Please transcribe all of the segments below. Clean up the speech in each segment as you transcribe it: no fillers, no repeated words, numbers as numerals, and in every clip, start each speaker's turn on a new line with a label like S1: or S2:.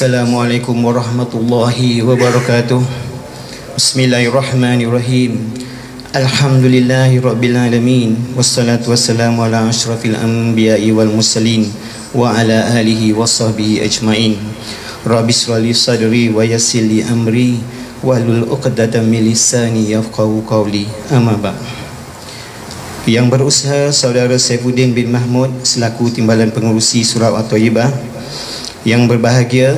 S1: Assalamualaikum warahmatullahi wabarakatuh. Bismillahirrahmanirrahim. Alhamdulillahi rabbil alamin. Wassalatu wassalamu ala asyrafil anbiya'i wal mursalin wa ala alihi wa sahbihi ajma'in. Rabbi shrah li sadri wa yassir li amri wahlul 'uqdatam min lisani yafqahu qawli. Amma ba'd. Yang berusaha saudara Saifuddin bin Mahmud selaku Timbalan Pengurusi Surau At-Thayyibah. Yang berbahagia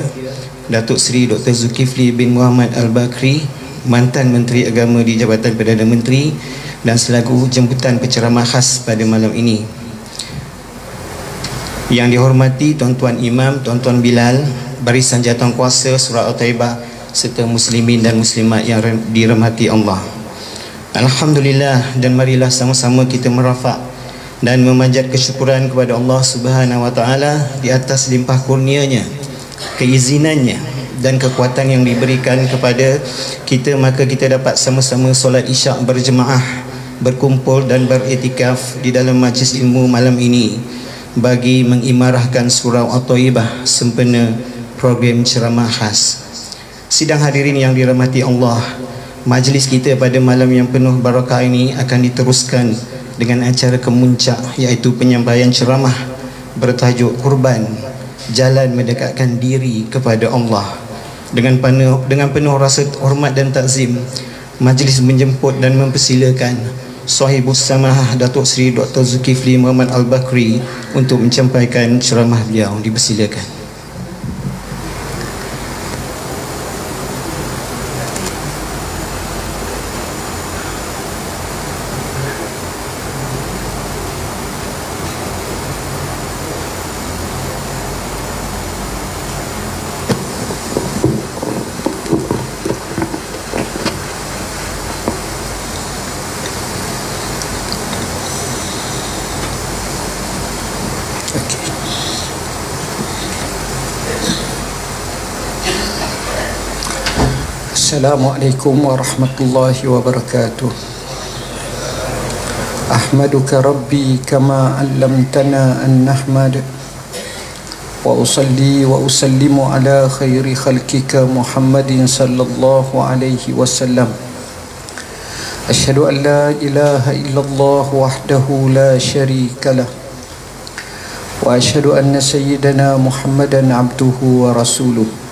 S1: Datuk Seri Dr. Zulkifli bin Muhammad Al-Bakri, mantan Menteri Agama di Jabatan Perdana Menteri, dan selaku jemputan penceramah khas pada malam ini. Yang dihormati Tuan-Tuan Imam, Tuan-Tuan Bilal, barisan jawatankuasa Surau At-Thayyibah serta muslimin dan muslimat yang dirahmati Allah. Alhamdulillah, dan marilah sama-sama kita merafak dan memanjat kesyukuran kepada Allah Subhanahu wa taala di atas limpah kurnianya, keizinannya dan kekuatan yang diberikan kepada kita, maka kita dapat sama-sama solat Isyak berjemaah, berkumpul dan beriktikaf di dalam majlis ilmu malam ini bagi mengimarahkan Surau At-Thayyibah sempena program ceramah khas. Sidang hadirin yang dirahmati Allah, majlis kita pada malam yang penuh barakah ini akan diteruskan dengan acara kemuncak, iaitu penyampaian ceramah bertajuk Kurban, Jalan Mendekatkan Diri kepada Allah. Dengan penuh rasa hormat dan takzim, majlis menjemput dan mempersilakan Sahibus Samahah Datuk Seri Dr. Zulkifli Muhammad Al-Bakri untuk menyampaikan ceramah beliau. Dipersilakan.
S2: Assalamualaikum warahmatullahi wabarakatuh. Ahmaduka Rabbi kama 'allamtana an nahmad, wa usalli wa usallimu ala khairi khalqika Muhammadin sallallahu alaihi wasallam. Asyhadu an la ilaha illallah wahdahu la syarika lah, wa asyhadu anna sayyidana Muhammadan abduhu wa rasuluh.